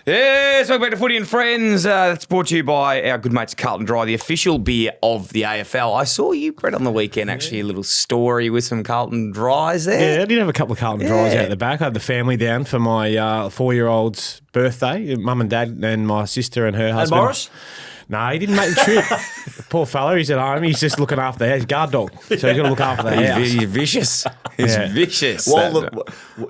Yes, welcome back to Footy and Friends. That's brought to you by our good mates Carlton Dry, the official beer of the AFL. I saw you, Brett, on the weekend, actually, a little story with some Carlton Dries there. Yeah, I did have a couple of Carlton Dries out the back. I had the family down for my 4-year-old's birthday, mum and dad and my sister and her husband. And Morris? No, he didn't make the trip. Poor fella, he's at home. He's just looking after the house. He's a guard dog, so he's got to look after the house. He's vicious. He's vicious.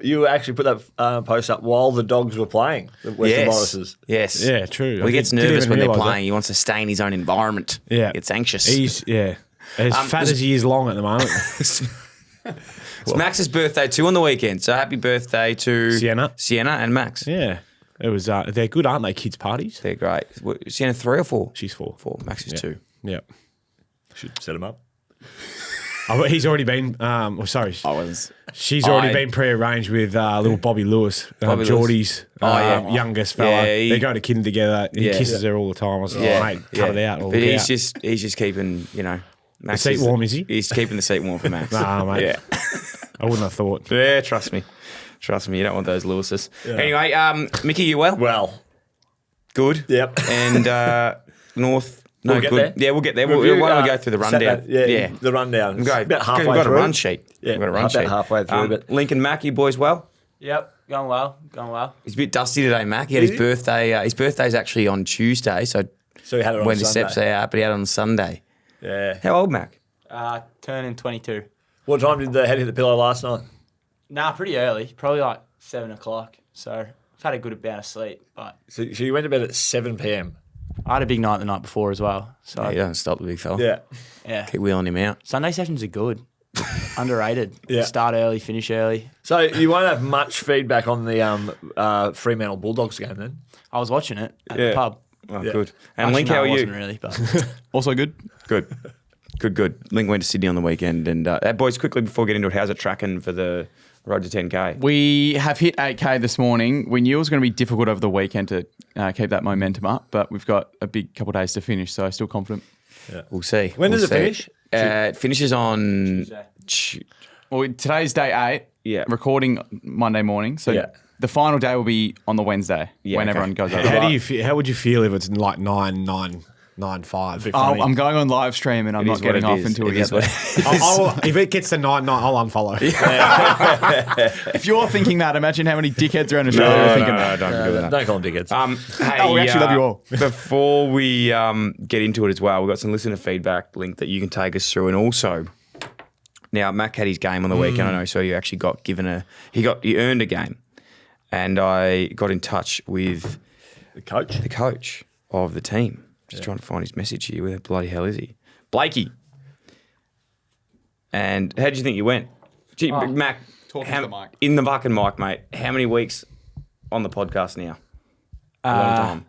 You actually put that post up while the dogs were playing, the Western Morrises. Yes. Yeah, true. Well, he gets nervous when they're playing. He wants to stay in his own environment. Yeah. He gets anxious. He's, as fat as he is long at the moment. It's Max's birthday too on the weekend, so happy birthday to Sienna and Max. Yeah. It was. They're good, aren't they, kids' parties? They're great. Sienna 3 or 4? She's 4. 4. Max is 2. Yeah. Should set him up. Oh, he's already been. Sorry. She's already been pre-arranged with little Bobby Lewis, Geordie's youngest fella. Yeah, they go to kindy together. He kisses her all the time. I was like, mate, cut it out. But he's just keeping, Max the seat warm, is he? He's keeping the seat warm for Max. Nah, mate. Yeah. I wouldn't have thought. Yeah, trust me. Trust me, you don't want those Lewises. Yeah. Anyway, Mickey, you well? Well. Good. Yep. And North... No, we'll get good. there. Yeah, we'll get there. Why don't we go through the rundown? The rundown. We've got about halfway we've got through. a run sheet. Yeah, we've got a run sheet. about halfway through. But Lincoln Mack, you boys well? Yep, going well. He's a bit dusty today, Mack. He had his birthday. His birthday's actually on Tuesday, so he had it on when the Sunday. steps out, but he had it on Sunday. Yeah. How old, Mac? Turning 22. What time did the head hit the pillow last night? Nah, pretty early. Probably like 7 o'clock. So I've had a good amount of sleep. But So you went to bed at 7 p.m. I had a big night the night before as well. So He doesn't stop the big fella. Yeah. Keep wheeling him out. Sunday sessions are good. Underrated. Yeah. Start early, finish early. So you won't have much feedback on the Fremantle Bulldogs game then? I was watching it at the pub. Oh, Yeah. good. And Actually, Link, no, how are I you? wasn't really, but Also good. Good. Link went to Sydney on the weekend. And boys, quickly before we get into it, how's it tracking for the road to 10K? We have hit 8K this morning. We knew it was going to be difficult over the weekend to keep that momentum up, but we've got a big couple of days to finish, so still confident. Yeah. We'll see. When does it finish? It finishes on... Well, today's day 8. Yeah. Recording Monday morning, so the final day will be on the Wednesday when everyone goes over. How would you feel if it's like 9:05? I'm going on live stream and I'm not getting off until we get there. If it gets to 9:09, I'll unfollow. If you're thinking that, imagine how many dickheads around Australia are thinking that. Don't do that. Don't call them dickheads. Hey, we actually love you all. Before we get into it as well, we've got some listener feedback, Link, that you can take us through. And also, now, Mac had his game on the weekend, I know, so you actually got given he earned a game. And I got in touch with The coach of the team. Just trying to find his message here. Where the bloody hell is he? Blakey. And how did you think you went? Gee, Mac, talking to the mic. In the fucking mic, mate. How many weeks on the podcast now? A long time.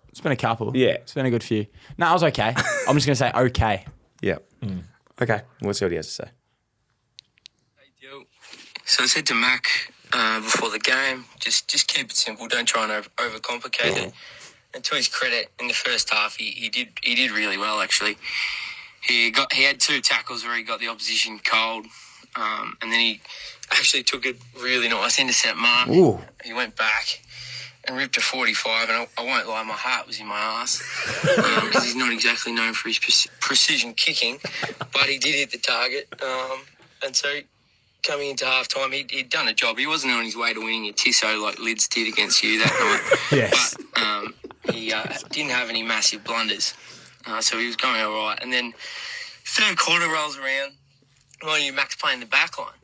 it's been a couple. Yeah. It's been a good few. No, I was okay. I'm just going to say okay. Yeah. Okay. We'll see what he has to say. So I said to Mac before the game, just keep it simple. Don't try and overcomplicate it. And to his credit, in the first half, he did really well. Actually, he had 2 tackles where he got the opposition cold, and then he actually took a really nice intercept mark. Ooh. He went back and ripped a 45, and I won't lie, my heart was in my ass because he's not exactly known for his precision kicking, but he did hit the target, and so. Coming into half-time, he'd done a job. He wasn't on his way to winning a Tisso like Lids did against you that night. Yes. But he didn't have any massive blunders. So he was going all right. And then third quarter rolls around. Mind you, Mac's playing the back line.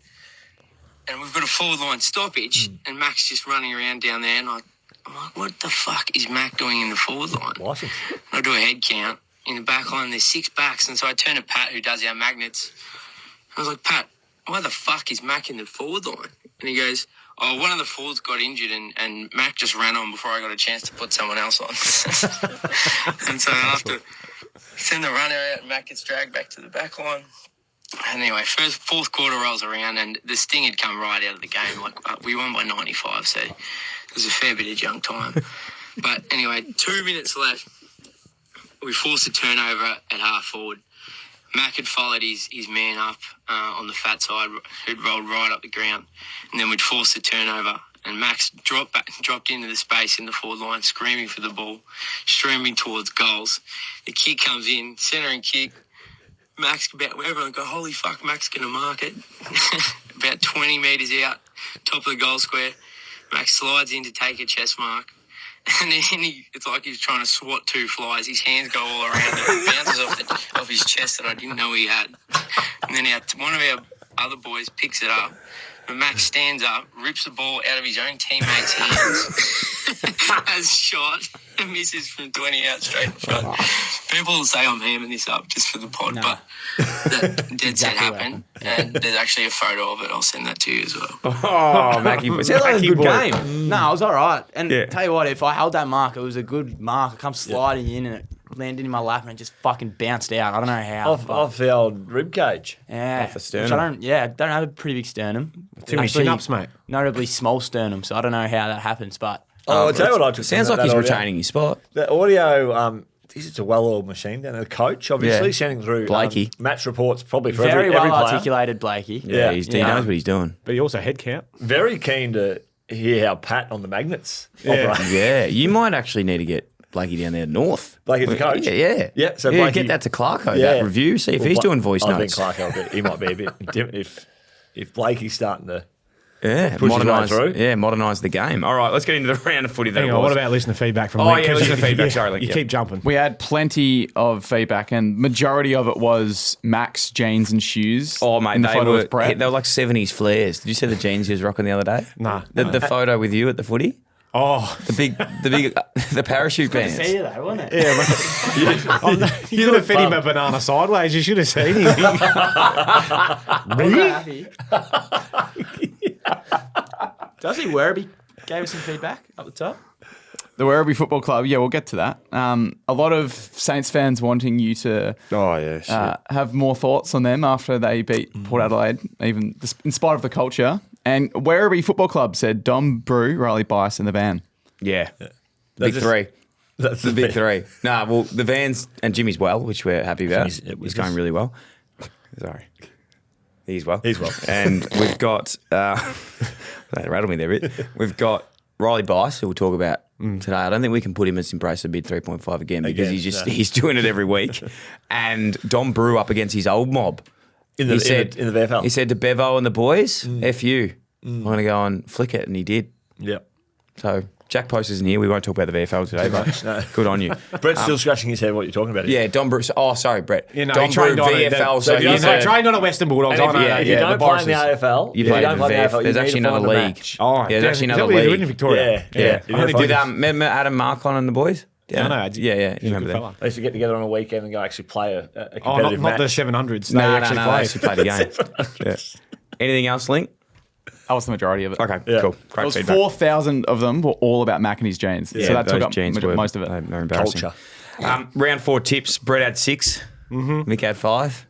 And we've got a forward-line stoppage, and Mac's just running around down there. And I'm like, what the fuck is Mac doing in the forward line? License. And I do a head count. In the back line, there's 6 backs. And so I turn to Pat, who does our magnets. I was like, Pat, why the fuck is Mac in the forward line? And he goes, one of the forwards got injured and Mac just ran on before I got a chance to put someone else on. And so I have to send the runner out and Mac gets dragged back to the back line. And anyway, fourth quarter rolls around and the sting had come right out of the game. Like we won by 95, so there's a fair bit of junk time. But anyway, 2 minutes left. We forced a turnover at half forward. Mac had followed his man up on the fat side, who'd rolled right up the ground. And then we'd forced a turnover and Max dropped into the space in the forward line, screaming for the ball, streaming towards goals. The kick comes in, centering kick. Max, everyone go, holy fuck, Max going to mark it. About 20 metres out, top of the goal square. Max slides in to take a chest mark. And then it's like he's trying to swat 2 flies. His hands go all around it. It bounces off his chest that I didn't know he had. And then one of our other boys picks it up. And Max stands up, rips the ball out of his own teammate's hands, has shot, and misses from 20 out straight in front. People will say I'm hamming this up just for the pod, but that dead set happened. And there's actually a photo of it. I'll send that to you as well. Oh, Mackie. Sounds like a good game. No, it was all right. And Yeah. tell you what, if I held that mark, it was a good mark. I come sliding in and it landed in my lap and it just fucking bounced out. I don't know how. Off the old rib cage. Yeah. Off the sternum. Which I don't have a pretty big sternum. Too many Actually, chin-ups, mate. Notably small sternum, so I don't know how that happens, but I'll tell you what I took. Sounds from like he's that audio. retaining his spot. The audio, it's a well-oiled machine down there. The coach, obviously, Yeah. sending through Blakey. match reports probably for very every well player. articulated Blakey. Yeah, he knows what he's doing. But he also head count. Very keen to hear how Pat on the Magnets operates. Yeah, you might actually need to get Blakey down there north. Blakey the coach? Yeah. Yeah, so yeah, Blakey- get that to Clarko, Yeah. that review, see if he's doing voice I notes. think Clarko, he might be a bit different if Blakey's starting to... Yeah, Push his way modernise. through. Yeah, modernise the game. All right, let's get into the round of footy. That Hang it on, was. what about listener feedback from Oh, Link? yeah, 'Cause listener feedback. Sorry, Link, You yeah. keep jumping. We had plenty of feedback, and majority of it was Max jeans and shoes. Oh, mate, in the they photo were with Brett. like 70s flares. Did you see the jeans he was rocking the other day? Nah. The photo with you at the footy? Oh, The parachute pants. See you though, wasn't it? you could have fed him a banana sideways. You should have seen him. Happy. Does he Werribee gave us some feedback up the top? The Werribee Football Club, yeah, we'll get to that. A lot of Saints fans wanting you to Oh, yeah, shit. have more thoughts on them after they beat Port Adelaide, even in spite of the culture. And Werribee Football Club said Dom Brew, Riley Bias in the van. Yeah. Big just- three. That's The big three. Nah, well, the Vans and Jimmy's well, which we're happy about. He's going really well. Sorry. He's well. He's well. And we've got, they rattled me there a bit. We've got Riley Bice, who we'll talk about today. I don't think we can put him as embrace a bid 3.5 again because he's doing it every week. And Dom Brew up against his old mob. in the VFL. He said to Bevo and the boys, F you. I'm going to go and flick it. And he did. Yep. So Jack Post isn't here. We won't talk about the VFL today, but No. good on you. Brett's still scratching his head what you're talking about. Yeah, Dom Brew. Oh, sorry, Brett. You know, Dom he Brew, trained on it. VFL. So So you he's know, a, trained on a Western Bulldogs. And I know that. if you Yeah, don't the play in the Boruses. AFL, You if play don't in play in the the VF. AFL, There's you actually need to another find a league. match. Oh, Yeah, there's actually is another that what he's doing league. in Victoria? Yeah. With remember Adam Marcon and the boys? I know. Yeah, you He's a remember good that. fella. They used to get together on a weekend and go actually play a competitive Oh, not match. the 700s. They No, actually they play. actually played the game. Yeah. Anything else, Link? That was the majority of it. Okay, Yeah. cool. It Great was feedback. 4,000 of them were all about Mac and his jeans. Yeah, so that took those up jeans were- most of it. They're embarrassing. Culture. Round 4 tips. Brett had 6. Mick had 5.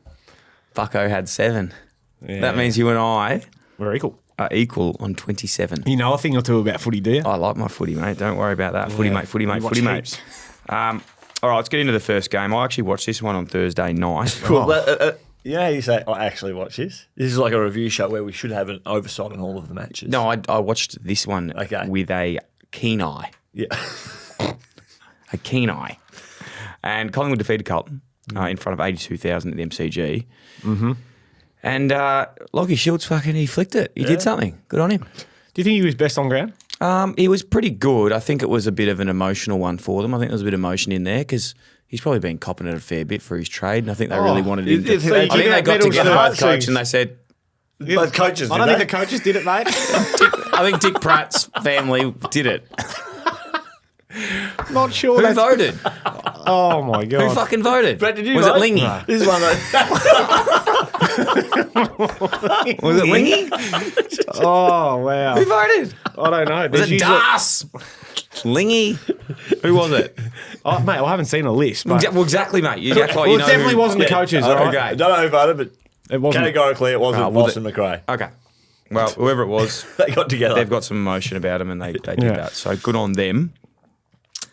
Fucko had 7. That means you and I We're equal. are equal on 27. You know a thing or two about footy, do you? I like my footy, mate. Don't worry about that. Footy, mate, footy, mate, You watch footy, heaps. mate. All right, let's get into the first game. I actually watched this one on Thursday night. Cool. You know how you say, I actually watch this? This is like a review show where we should have an oversight on all of the matches. No, I watched this one Okay. with a keen eye. Yeah. A keen eye. And Collingwood defeated Carlton in front of 82,000 at the MCG. Mm-hmm. And Lachie Schultz, he flicked it. He did something. Good on him. Do you think he was best on ground? He was pretty good. I think it was a bit of an emotional one for them. I think there was a bit of emotion in there because he's probably been copping it a fair bit for his trade, and I think they really wanted him to. so you I think give they out got medals together to both the coach and they said, Both coaches, I don't think the coaches did it, mate. I think Dick Pratt's family did it. Not sure. Who that's- voted? Oh, my God. Who fucking voted? Brett, did you Was it vote? Lingy? No. This is one that... Was it Lingy? Oh, wow. Who voted? I don't know. Was it Das? Lingy? Who was it? Oh, mate, I haven't seen a list. But Well, exactly, mate. You act like well, you it know definitely who- wasn't the coaches. all right? Okay. I don't know who voted, but It wasn't. categorically it wasn't was Boston McRae. Okay. Well, whoever it was, They got together. they've got some emotion about them and they did Yeah. that. So good on them.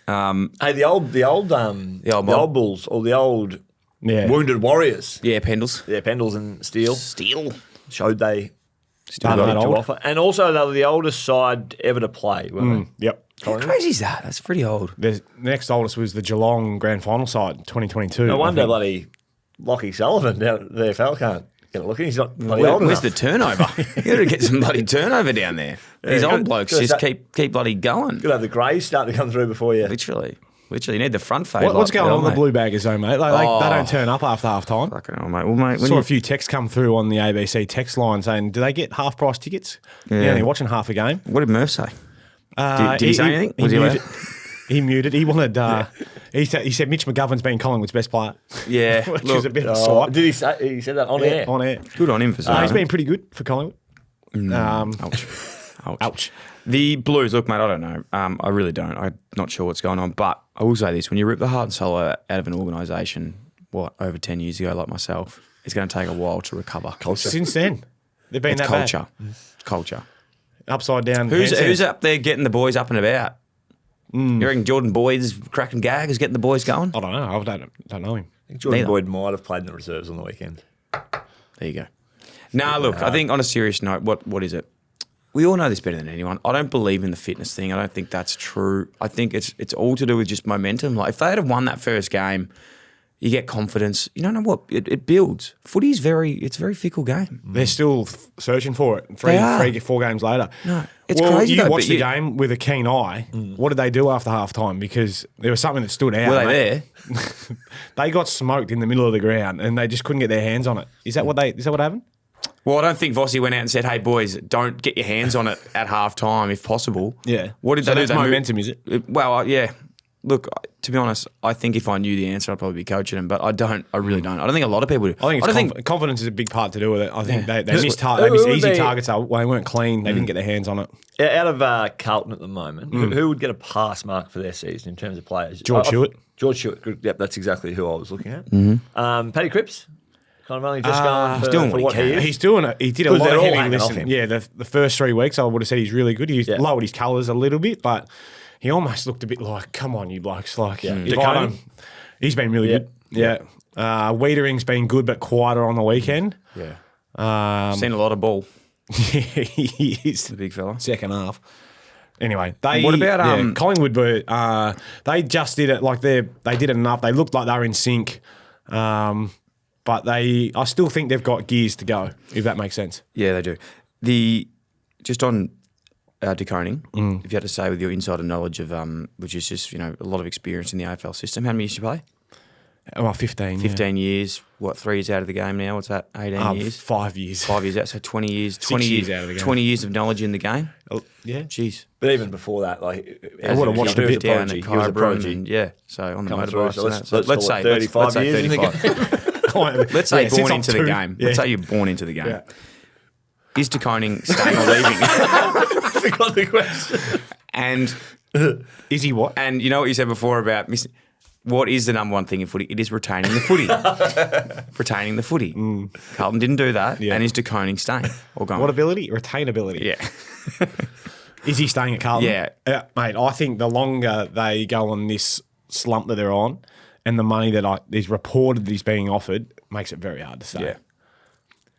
Hey, the old mob. Bulls or the old Yeah. Wounded Warriors. Yeah, Pendles. Yeah, Pendles and Steele Steel. showed they Still Not got that it. to old. offer. And also, they were the oldest side ever to play, weren't they? Yep. How crazy is that? That's pretty old. The next oldest was the Geelong Grand Final side, 2022. No I wonder think. bloody Lachie Sullivan down at the AFL can't get a look in. He's not bloody old Where's enough. the turnover? You got to get some bloody turnover down there. These Yeah, old good- blokes good just as that- keep bloody going. Could have the greys starting to come through before you. Literally, you need the front fade. What's going on with the mate? Blue Baggers though, mate? Like, they don't turn up after half time. Fucking hell, mate. Well, mate, when Saw you, a few texts come through on the ABC text line saying, do they get half price tickets? Yeah. You're only watching half a game. what did Murph say? Did he say anything? Was he muted, he muted. He wanted. He said Mitch McGovern's been Collingwood's best player. Yeah, Which look, is a bit of a Oh, swipe. did he say? He said that on air. On air. good on him for saying He's that. been pretty good for Collingwood. Ouch. Ouch. The Blues, look, mate, I don't know. I really don't. I'm not sure what's going on. But I will say this. When you rip the heart and soul out of an organisation, over 10 years ago, like myself, it's going to take a while to recover. Since then, they've been It's that culture. bad. Culture. Upside down. Who's handstands. up there getting the boys up and about? You reckon Jordan Boyd's cracking gag is getting the boys going? I don't know. I don't know him. I think Jordan Neither. Boyd might have played in the reserves on the weekend. There you go. Nah, look, I think on a serious note, what is it? We all know this better than anyone. I don't believe in the fitness thing. I don't think that's true. I think it's all to do with just momentum. Like if they had have won that first game, you get confidence. You don't know what it builds. Footy is it's a very fickle game. They're still searching for it. They are. 4 games later. No, it's well, crazy You though, watched but the game with a keen eye. What did they do after half time? Because there was something that stood out. Were they mate. there? They got smoked in the middle of the ground and they just couldn't get their hands on it. Is that what happened? Well, I don't think Vossi went out and said, "Hey boys, don't get your hands on it at half time if possible." Yeah. What did So they do? that's They moved- momentum, is it? Well, yeah. Look, to be honest, I think if I knew the answer, I'd probably be coaching them, but I don't. I really don't. I don't think a lot of people do. I think confidence is a big part to do with it. I think they missed easy targets. They weren't clean. They didn't get their hands on it. Out of Carlton at the moment, who would get a pass mark for their season in terms of players? George Hewitt. George Hewitt. Good. Yep, that's exactly who I was looking at. Paddy Cripps, kind of only just going for, doing for what what he he can. is. He's doing it. He did a Because lot they're of all heavy hanging off lifting. him. Yeah, the first 3 weeks, I would have said he's really good. He's Yeah. lowered his colours a little bit, but he almost looked a bit like, come on, you blokes. Like, if I Dakota? don't- he's been really good. Yeah. Wiedering's been good, but quieter on the weekend. Yeah. Seen a lot of ball. He is The big fella. second half. Anyway, What about, Collingwood? Were they just did it like they did enough. They looked like they were in sync, but I still think they've got gears to go. If that makes sense. Yeah, they do. Just on De Koning, if you had to say with your insider knowledge of which is just a lot of experience in the AFL system, how many years did you play? Oh, 15. 15 years. What, 3 years out of the game now? What's that? 18 years. 5 years. 5 years out. So 20 years. 20 years out of the game. 20 years of knowledge in the game. Yeah. Jeez. But even before that, like I would have watched a bit down He at was a Kyabram prodigy. and yeah. So on the Coming through, motorbike. so let's let's call say it 35 let's say years in the 35. Let's say Yeah, since born I'm into the 2. game. Yeah. Let's say you're born into the game. Yeah. Is De Koning staying or leaving? Forgot the question. And Is he what? And you know what you said before about what is the number one thing in footy? It is retaining the footy. Retaining the footy. Carlton didn't do that. Yeah. And is De Koning staying or going? What ability? Retainability. Yeah. Is he staying at Carlton? Yeah. Mate, I think the longer they go on this slump that they're on and the money that is reported that he's being offered makes it very hard to say. Yeah.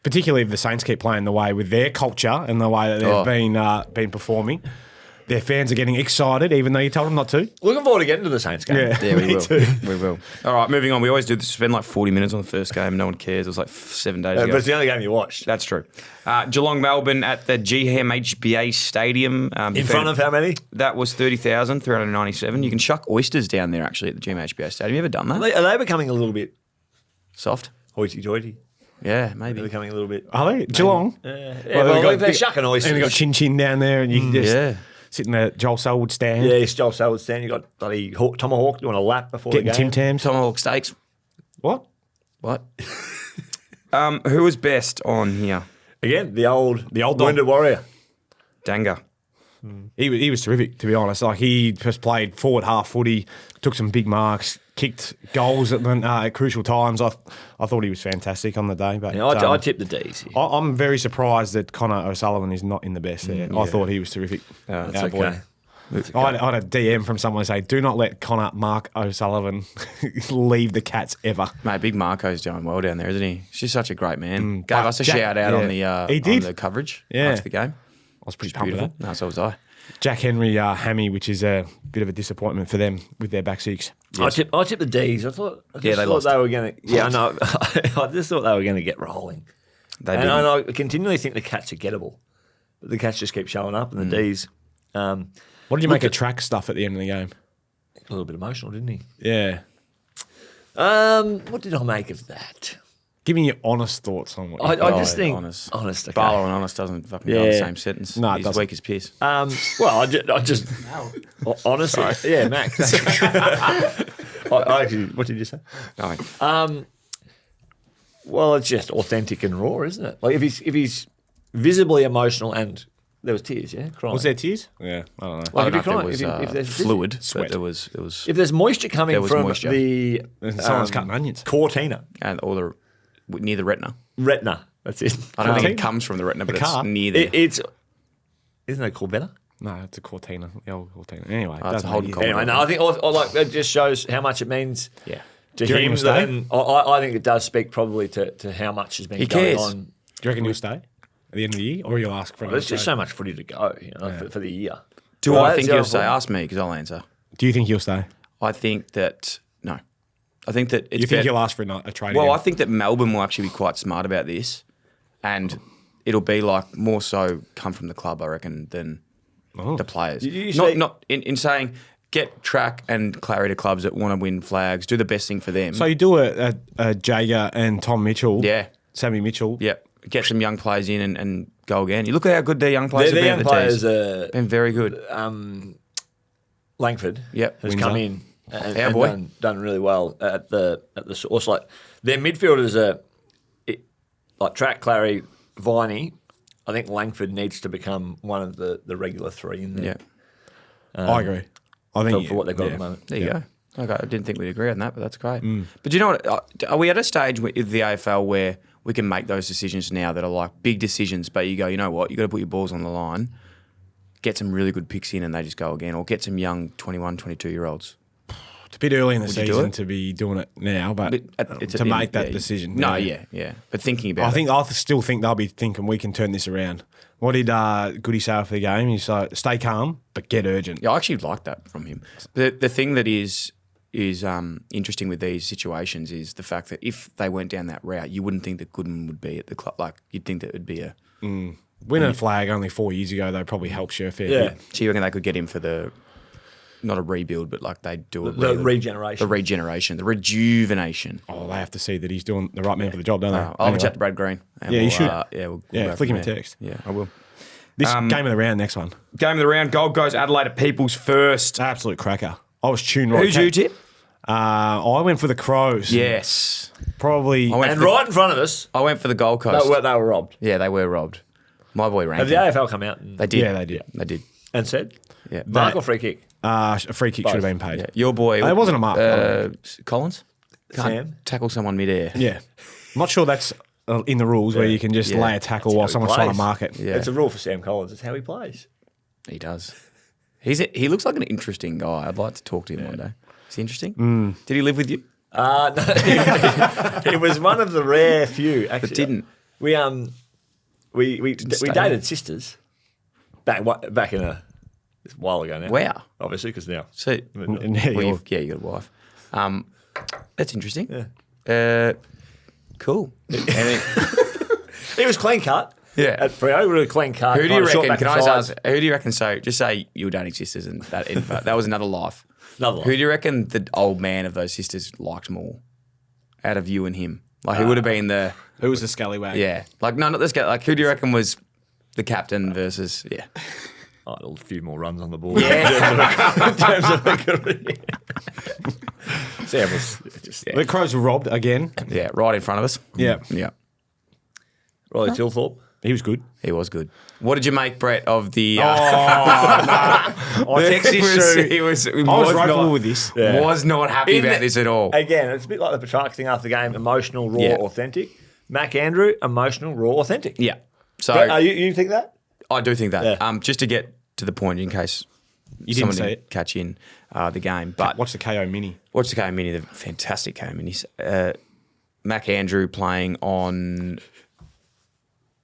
Particularly if the Saints keep playing the way with their culture and the way that they've been performing. Their fans are getting excited, even though you told them not to. Looking forward to getting to the Saints game. Yeah, we me will. too. We will. All right, moving on. We always do this. Spend like 40 minutes on the first game. No one cares. It was like 7 days But ago. it's the only game you watched. That's true. Geelong, Melbourne at the GMHBA Stadium. In front of how many? That was 30,397. You can shuck oysters down there, actually, at the GMHBA Stadium. You ever done that? Are they becoming a little bit Soft? hoity-toity? Yeah, They're maybe. becoming a little bit... Are they? Geelong? well, they're shucking oysters. And you've got Chin Chin down there and you can just Yeah. sit in the Joel Selwood stand. Yeah, it's Joel Selwood stand. You got bloody Tomahawk doing a lap before Getting the Tim game. Tams. Tomahawk steaks. What? What? Who was best on here? Again, the old dog. wounded warrior. Danga. He was terrific, to be honest. Like he just played forward half footy, took some big marks, kicked goals at crucial times. I thought he was fantastic on the day. But Yeah, I tipped the D's here. I'm very surprised that Connor O'Sullivan is not in the best there. I thought he was terrific. That's Our boy. okay. I had a DM from someone say, "Do not let Connor Mark O'Sullivan leave the Cats ever." Mate, Big Marco's doing well down there, isn't he? He's just such a great man. Gave us a shout out on the he did. on the coverage Yeah. after the game. I was pretty pumped with that. No, so was I. Jack Henry Hammy, which is a bit of a disappointment for them with their back six. Yes. I tipped the D's. I thought they lost. they were going to. Yeah, I know. I just thought they were going to get rolling. And I continually think the Cats are gettable, but the Cats just keep showing up, and the D's. What did you make of track stuff at the end of the game? A little bit emotional, didn't he? Yeah. What did I make of that? Give me your honest thoughts on what you I just think honest. Okay. Barlow and honest doesn't fucking go in the same sentence. No, it he's doesn't. weak as piss. Well, I just honestly, yeah, Max. I actually, what did you say? No. Well, it's just authentic and raw, isn't it? Like if he's visibly emotional and there was tears, yeah, crying. Was there tears? Yeah, I don't know. I Like don't if know you're if crying, there was if there's fluid, Sweat. but there was if there's moisture coming There was from moisture. the Someone's cutting onions. cortina, and or the near the retina. retina. That's it. I don't think it comes from the retina, but car? it's near there. It's isn't it called better? No, it's a Cortina. The old Cortina. Anyway, it's doesn't a Holden matter. Collar. Anyway, no, I think like it just shows how much it means. Yeah. To Do you reckon him, he'll stay? and I think it does speak probably to how much has been He going cares. on. Do you reckon he'll stay at the end of the year, or you'll ask for another There's just so trade? much footy to go, for the year. Do Well, I that's think the he'll other stay? problem. Ask me because I'll answer. Do you think he'll stay? I think that no. I think that it's You think better- he'll ask for a trade? Well, again? I think that Melbourne will actually be quite smart about this, and it'll be like more so come from the club, I reckon, than the players. You not say- not in saying get track and clarity to clubs that want to win flags, do the best thing for them. So you do a Jager and Tom Mitchell. Yeah. Sammy Mitchell. Yeah, get some young players in and go again. You look at how good their young players Their have been. young at the players, teams. Been very good. Langford, Yep. has Windsor. come in and, Our boy. done really well at the source. Like their midfielders are like Track, Clary, Viney. I think Langford needs to become one of the regular three in there. Yeah, I agree. I think For what they've got at the moment. there you go. Okay, I didn't think we'd agree on that, but that's great. But you know what? Are we at a stage with the AFL where we can make those decisions now that are like big decisions, but you go, you know what? You got to put your balls on the line, get some really good picks in, and they just go again, or get some young 21, 22-year-olds. It's a bit early in the Would you do season it? to be doing it now, but It's to make that decision. No, yeah. But thinking about I still think they'll be thinking we can turn this around. What did Goody say after the game? He's like, stay calm, but get urgent. Yeah, I actually like that from him. The thing that is interesting with these situations is the fact that if they went down that route, you wouldn't think that Goodman would be at the club. Like you'd think that it would be a. Winning a flag only 4 years ago, though, probably helps you a fair Yeah. bit. So you reckon they could get him for the, not a rebuild, but like they do The regeneration. the regeneration, the rejuvenation. Oh, they have to see that he's doing the right man for the job, don't they? I'll have a chat to Brad Green. and Yeah, you we'll, should. we'll Yeah, go flick from him a there. text. Yeah, I will. This game of the round, next one. Game of the round, Gold Coast Adelaide at People's first. Absolute cracker. I was tuned right. Who'd you tip? I went for the Crows. Yes. Probably. I went And for the- right in front of us, I went for the Gold Coast. they were robbed. Yeah, they were robbed. My boy Have Rankin. the AFL come out They did. Yeah, they did. They did. and said, Yeah. mark or free kick? A free kick should have been paid. Yeah. Your boy. It wasn't a mark. Collins? Can't Sam? tackle someone midair. Yeah. I'm not sure that's in the rules where you can just Yeah. lay a tackle That's while how he someone's trying to plays. mark it. Yeah. It's a rule for Sam Collins. It's how he plays. He does. He looks like an interesting guy. I'd like to talk to him one day. Is he interesting? Did he live with you? No, it was one of the rare few. Actually, That didn't. We stay dated sisters back in a while ago now. Wow. Obviously, because now. So, And you got a wife. That's interesting. Yeah. Cool. It was clean cut. Yeah. At Freo, really clean cut. Who do you kinda short reckon? back Can I and just sides. ask? Who do you reckon? So, just say you were dating sisters, and that was another life. Another Who life. do you reckon the old man of those sisters liked more, out of you and him? Like, who would have been the? Who was the scallywag? Yeah, like no, not this guy. Like, who do you reckon was the captain versus? Yeah, Oh, a few more runs on the board. yeah. In terms of a career. Sam was just The Crows were robbed again. Yeah, right in front of us. Yeah. Yeah. Riley Thilthorpe. He was good. He was good. What did you make, Brett, of the? I text you through. He was I was right with this. Yeah. Was not happy In about the- this at all. Again, it's a bit like the Petrarch thing after the game. Emotional, raw, Yeah. authentic. Mac Andrew, emotional, raw, authentic. Yeah. So You think that? I do think that. Yeah. Just to get to the point, in case You someone didn't see didn't it. catch in the game. But Watch the KO Mini. watch the KO Mini, the fantastic KO Minis. Mac Andrew playing on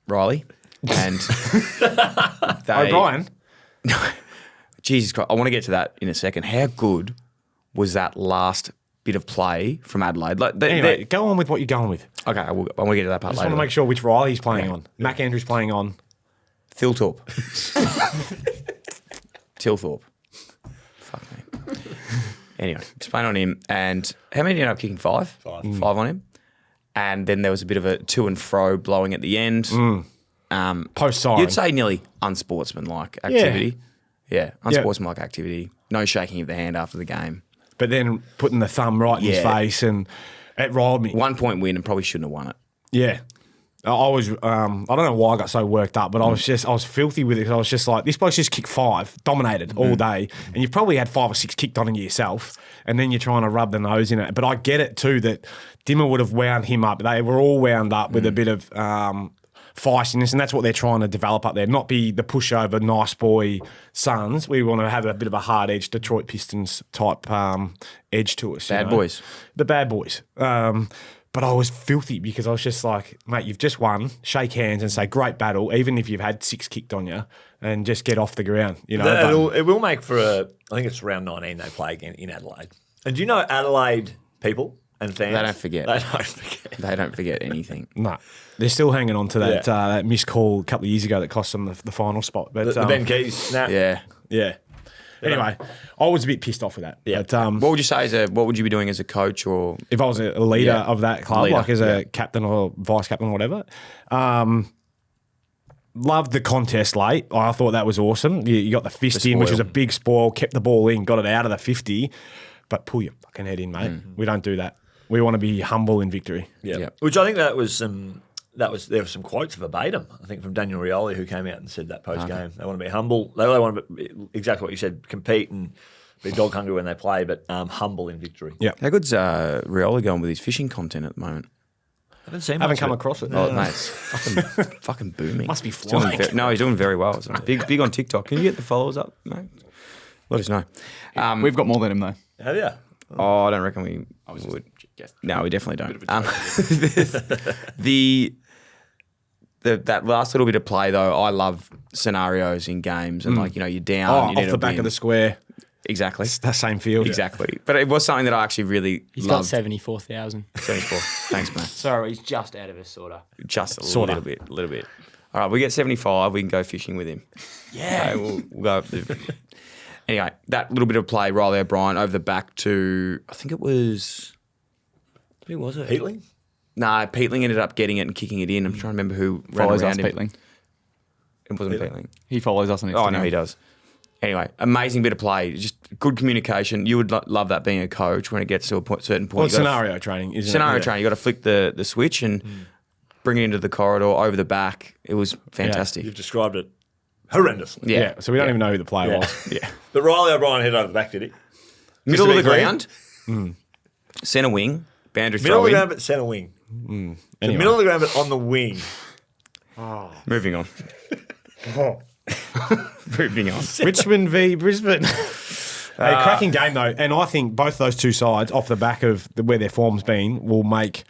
Riley. And O'Brien? Jesus Christ, I want to get to that in a second. How good was that last bit of play from Adelaide? Anyway, go on with what you're going with. Okay, I want to get to that part I just later. want to make sure which Riley he's playing on. Mac Andrews playing on. Thilthorpe. Thilthorpe. Fuck me. Anyway, just playing on him. And how many did you end up kicking? 5? 5 on him. And then there was a bit of a to and fro blowing at the end. Post siren. You'd say nearly unsportsmanlike activity. Yeah, unsportsmanlike activity. No shaking of the hand after the game. But then putting the thumb right in his face, and it riled me. 1 point win and probably shouldn't have won it. Yeah. I was, I don't know why I got so worked up, but I was filthy with it. I was just like, this bloke's just kicked 5, dominated all day, and you've probably had 5 or 6 kicked on you yourself, and then you're trying to rub the nose in it. But I get it too that Dimmer would have wound him up. They were all wound up with a bit of feistiness, and that's what they're trying to develop up there. Not be the pushover, nice boy Suns. We want to have a bit of a hard edge, Detroit Pistons type edge to us. Bad boys. The bad boys. But I was filthy because I was just like, mate, you've just won. Shake hands and say, great battle, even if you've had 6 kicked on you, and just get off the ground. You know, it will make for I think it's round 19 they play again in Adelaide. And do you know Adelaide people and fans? They don't forget. They don't forget. They don't forget anything. No. They're still hanging on to that that missed call a couple of years ago that cost them the final spot. But The Ben Keys snap. Yeah. Yeah. Anyway, I was a bit pissed off with that. Yeah. But, What would you say what would you be doing as a coach or? if I was a leader of that club, Leader, like as a captain or vice captain or whatever, loved the contest late. I thought that was awesome. You got the fist in, which was a big spoil, kept the ball in, got it out of the 50, but pull your fucking head in, mate. We don't do that. We want to be humble in victory. Yeah. Yep. Which I think there were some quotes verbatim, I think, from Daniel Rioli, who came out and said that post game. They want to be humble. They want to be, exactly what you said, compete and be dog hungry when they play, but humble in victory. Yeah. How good's Rioli going with his fishing content at the moment? Haven't come across it. Oh, mate, it's fucking booming. Must be He's doing flying. no, he's doing very well. So big on TikTok. Can you get the followers up, mate? Let us know. We've got more than him though. Have you? Oh, I don't reckon we would. No, we definitely don't. That last little bit of play though, I love scenarios in games and like you're down. You off need the to back win. of the square. Exactly. It's that same field. Exactly. But it was something that I actually really He's got loved. 74,000. 74. Thanks, man. Sorry, he's just out of us, sort of. Just a Sorta. little bit. All right, we get 75. We can go fishing with him. Yeah. Okay, we'll go. Anyway, that little bit of play, Riley O'Brien over the back to, I think it was, who was it? Peatling? Nah, Peatling ended up getting it and kicking it in. I'm trying to remember who Follows ran us, around him. Peatling. It wasn't Peatling. He follows us on Instagram. Oh, no, he does. Anyway, amazing bit of play. Just good communication. You would love that being a coach when it gets to a certain point. Well, You gotta scenario training, isn't it? scenario Yeah. training. You got to flick the switch and bring it into the corridor over the back. It was fantastic. You've described it horrendously. Yeah. So we don't even know who the player was. Yeah. But Riley O'Brien headed over the back, did he? Middle to of be the clear. ground. Centre wing. Boundary Middle throw of the in. ground, but centre wing. Anyway. The middle of the ground, but on the wing. Moving on. Moving on. Richmond v Brisbane. Hey, cracking game though, and I think both those two sides, off the back of where their form's been, will make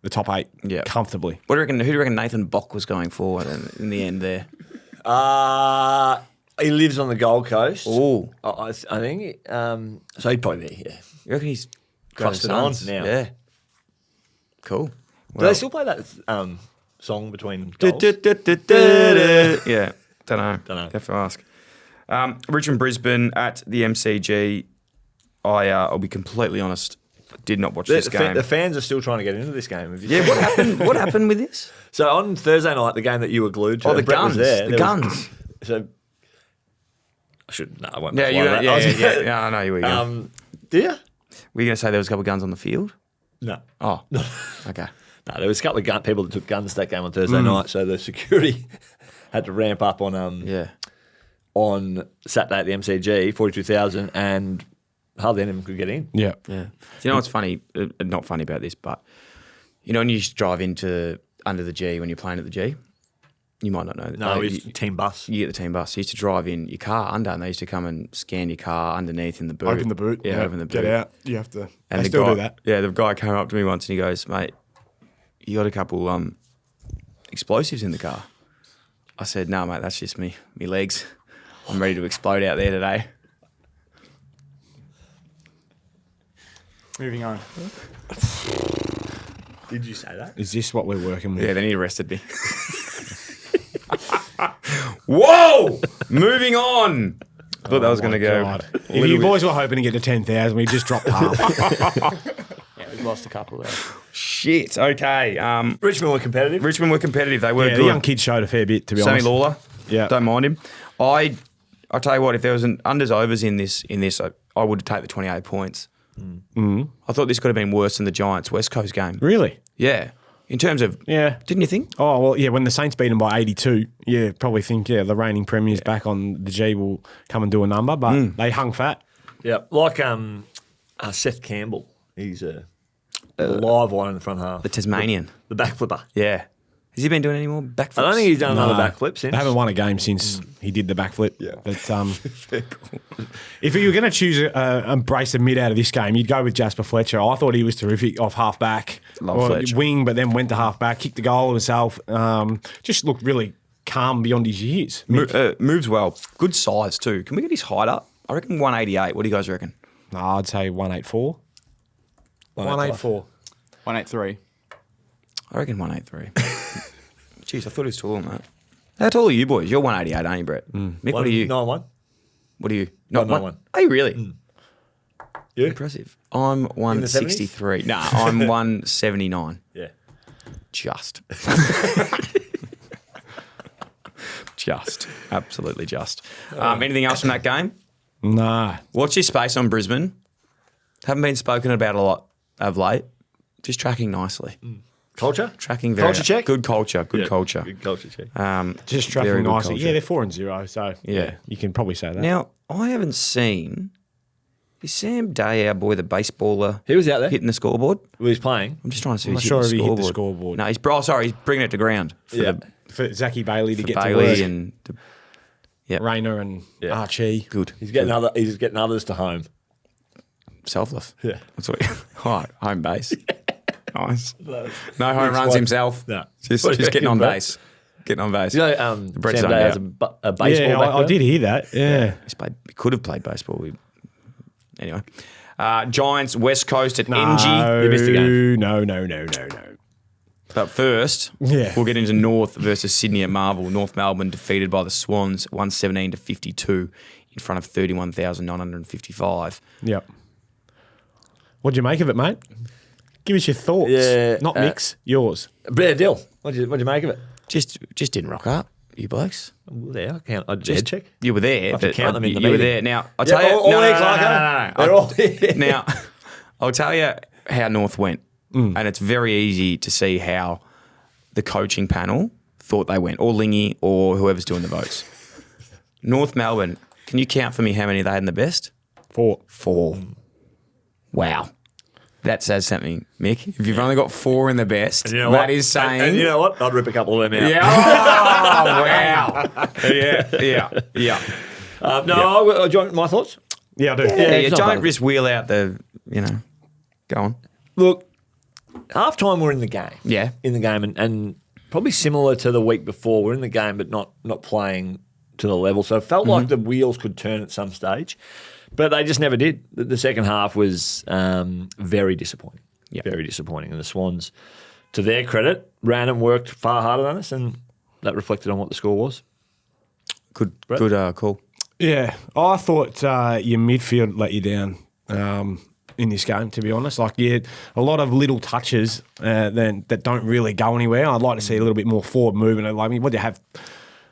the top 8 Yeah. comfortably. What do you reckon? Who do you reckon Nathan Bock was going for in the end there? He lives on the Gold Coast. Oh, I think. So he'd probably be, yeah. you reckon he's Crossed got it his on now. Yeah. Cool. Do they still play that song between goals? Yeah. Don't know. Dunno. Have to ask. Richmond Brisbane at the MCG. I'll be completely honest. Did not watch this game. The fans are still trying to get into this game. Have you Yeah, seen what it? happened? What happened with this? So on Thursday night, the game that you were glued to, Oh, the and Brett was guns. there, The there was- guns. So I should. No, I won't. Yeah, make you. fun of that. Yeah. I know you were. Do you? Were you going to say there was a couple of guns on the field? No. Oh, okay. No, there was a couple of people that took guns that game on Thursday night, so the security had to ramp up on Yeah. on Saturday at the MCG, 42,000, and hardly anyone could get in. Yeah. Yeah. Do you know what's funny? Not funny about this, but you know when you used to drive into under the G when you're playing at the G, You might not know. No, it's team bus. You get the team bus. You used to drive in your car under, and they used to come and scan your car underneath in the boot. Open the boot. Yeah, open the boot. Get out. You have to. And they the still guy, do that. Yeah, the guy came up to me once and he goes, mate, you got a couple explosives in the car. I said, no, mate, that's just me legs. I'm ready to explode out there today. Moving on. Did you say that? Is this what we're working with? Yeah, then he arrested me. Whoa! Moving on. I thought that was going to go. God. If you boys were hoping to get to 10,000, we just dropped half. Yeah, we've lost a couple there. Shit. Okay. Richmond were competitive. They were Yeah, good. the young kid showed a fair bit, to be Sammy honest. Lawler. Yeah. Don't mind him. I tell you what, if there was an unders overs in this, I would take the 28 points. I thought this could have been worse than the Giants West Coast game. Really? Yeah. In terms of, Yeah. didn't you think? Oh, well, yeah, when the Saints beat them by 82, yeah, probably think, the reigning premiers back on the G will come and do a number, but they hung fat. Yeah, like Seth Campbell. He's a live one in the front half. The Tasmanian. The back flipper. Yeah. Has he been doing any more backflips? I don't think he's done another No. backflip since. They haven't won a game since he did the backflip. Yeah. But if you were going to choose embrace the mid out of this game, you'd go with Jasper Fletcher. I thought he was terrific off half back. Love Fletcher. Wing, but then went to half back, kicked the goal himself. Just looked really calm beyond his years. Moves well. Good size too. Can we get his height up? I reckon 188. What do you guys reckon? No, I'd say 184. 184. 183. I reckon 183. Jeez, I thought he was taller than that. How tall are you boys? You're 188, aren't you, Brett? Mick, what are you? 9-1. What are you? 191. Are you really? You? Impressive. I'm 163. No, I'm 179. Yeah. Just. Just. Absolutely just. Anything else from that game? Nah. What's your space on Brisbane? Haven't been spoken about a lot of late. Just tracking nicely. Culture? Tracking very Culture check? Good culture. Good culture. Good culture check. Just very tracking good nicely. culture. Yeah, they're 4-0, so Yeah. you can probably say that. Now, I haven't seen. Is Sam Day, our boy, the baseballer, He was out there. hitting the scoreboard? Well, he's playing. I'm just trying to see I'm who's not sure hitting if he hit the scoreboard. scoreboard. No, he's bringing it to ground for, Yeah. For Zachy Bailey to for get to Bailey work. and Rayner and Archie. good. He's getting others to home. Selfless. Yeah. That's what. Home base. Nice. No home runs himself. No. Just What do you getting on reckon, base. Getting on base. You know, Brett's Sam zoned Day has out. a baseball Yeah, background. I did hear that. Yeah. He could have played baseball. Anyway. Giants, West Coast at No, NG. You missed the game. No. But first, Yeah. we'll get into North versus Sydney at Marvel. North Melbourne defeated by the Swans 117-52 in front of 31,955. Yep. What'd you make of it, mate? Give us your thoughts. Yeah, Not Mick's, yours. Brett Dill. What'd you make of it? Just didn't rock up, you blokes. There, I can't. I just check. You were there. I have to but count them in the you were meeting. there. Now, I'll tell you. all no, there, no, Clarko. no. They're all there. Now, I'll tell you how North went. And it's very easy to see how the coaching panel thought they went, or Lingy, or whoever's doing the votes. North Melbourne, can you count for me how many they had in the best? 4. 4. Wow. That says something, Mick. If you've only got 4 in the best, And you know that what? is saying... And you know what? I'd rip a couple of them out. Yeah. Oh, wow. Yeah. No, do you want my thoughts? Yeah, I do. Yeah, it's not don't bad. just wheel out the, go on. Look, half time we're in the game. Yeah. In the game, and probably similar to the week before, we're in the game but not playing to the level. So it felt like the wheels could turn at some stage, but they just never did. The second half was very disappointing. Yeah. Very disappointing. And the Swans, to their credit, ran and worked far harder than us, and that reflected on what the score was. Good call. Yeah, I thought your midfield let you down in this game, to be honest. Like, yeah, a lot of little touches that don't really go anywhere. I'd like to see a little bit more forward movement. Like, what do you have?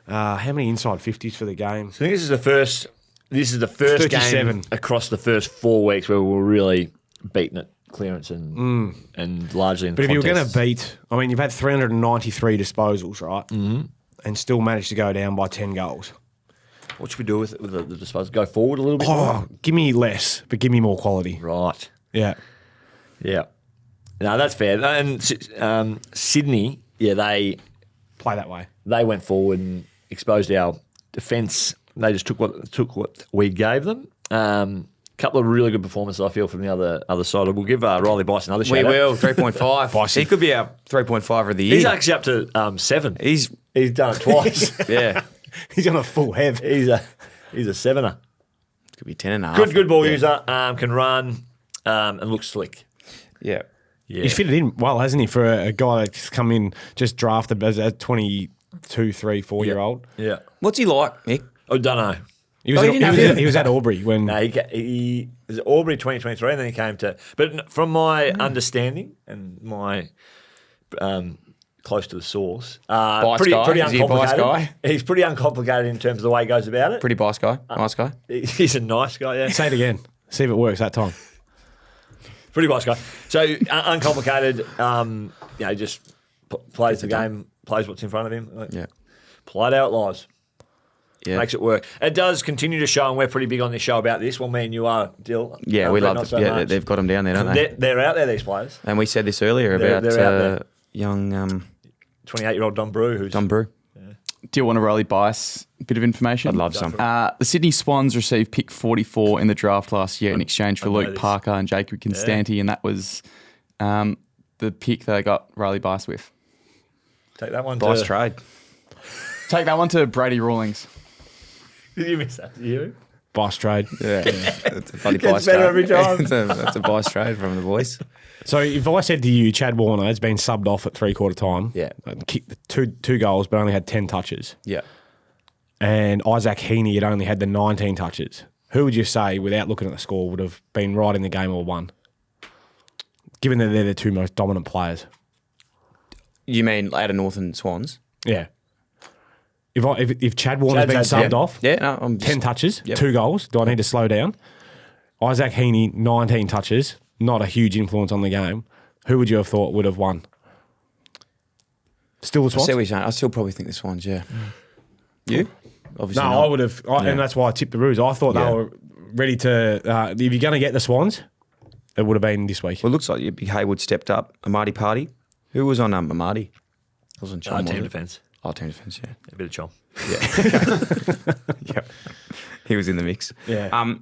How many inside 50s for the game? I think this is the first 37. game across the first 4 weeks where we were really beaten at clearance and largely in But if you were going contests. to beat, I mean, you've had 393 disposals, right? Mm-hmm. And still managed to go down by 10 goals. What should we do with the disposal? Go forward a little bit more? Oh, give me less, but give me more quality. Right. Yeah. Yeah. No, that's fair. And Sydney, yeah, they Play that way. they went forward and exposed our defence. They just took what we gave them. Couple of really good performances, I feel, from the other side. We'll give Riley Bice another shout. We will, 3.5. He could be our 3.5 of the year. He's actually up to 7. He's done it twice. Yeah. He's on a full hev. He's a 7er. Could be 10.5. Good ball user. Can run and looks slick. Yeah. He's fitted in well, hasn't he, for a guy that's come in, just drafted as a 22, 3, 4-year-old. Yeah. What's he like, Mick? I don't know. He was at Albury when... No, he was at Albury 2023 and then he came to... But from my understanding and my close to the source, pretty Is he a bias uncomplicated. guy? He's pretty uncomplicated in terms of the way he goes about it. Pretty bias guy. Nice guy. He's a nice guy, yeah. Say it again. See if it works that time. Pretty nice guy. So uncomplicated, just plays the game, plays what's in front of him. Yeah. Played out lies. Yeah. Makes it work. It does continue to show, and we're pretty big on this show about this. Well, me and you are, Dill. Yeah, we love not it. so Yeah, much. they've got them down there, don't they? They're out there, these players. And we said this earlier They're about out there. young 28-year-old Don Brew. Who's Don Brew. Do you want a Riley Bice bit of information? I'd love some. The Sydney Swans received pick 44 in the draft last year in exchange for Luke this. Parker and Jacob Constanti, and that was the pick they got Riley Bice with. Take that one. Bice trade. Take that one to Brady Rawlings. Did you miss that? Did you? Bice trade. Yeah. It's a bloody Gets Bice better trade. every time. That's a Bice trade from the boys. So if I said to you, Chad Warner has been subbed off at 3/4 time, Yeah. kicked two goals, but only had 10 touches, Yeah. and Isaac Heaney had only had the 19 touches, who would you say, without looking at the score, would have been right in the game or won? Given that they're the two most dominant players. You mean out of Northern Swans? Yeah. If Chad Warner's been Chad's subbed had off, Yeah, no, I'm 10 touches, Yep. 2 goals, do I need to slow down? Isaac Heaney, 19 touches, not a huge influence on the game. Who would you have thought would have won? Still the I Swans? see what you're saying. I still probably think the Swans, yeah. You? Obviously No, not. I would have, and that's why I tipped the Roos. I thought Yeah. they were ready to, if you're going to get the Swans, it would have been this week. Well, it looks like Big Haywood stepped up. Amadi Party. Who was on Amadi? Wasn't Chom, was Team it? defence. Oh, team defence, yeah. A bit of chom. Yep. He was in the mix. Yeah.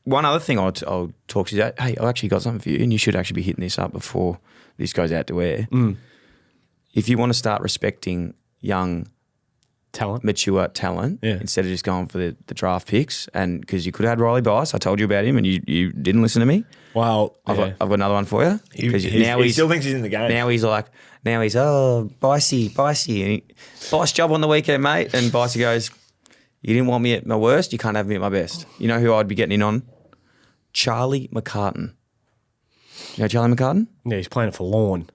One other thing I'll talk to you about. Hey, I've actually got something for you, and you should actually be hitting this up before this goes out to air. If you want to start respecting young, Talent. mature talent, Yeah. instead of just going for the draft picks, and because you could have had Riley Bice, I told you about him, and you didn't listen to me. Well, I've got another one for you. He still thinks he's in the game. Now he's Bicey, and Bice job on the weekend, mate. And Bicey goes, you didn't want me at my worst, you can't have me at my best. You know who I'd be getting in on? Charlie McCartan. You know Charlie McCartan? yeah, he's playing for Lawn.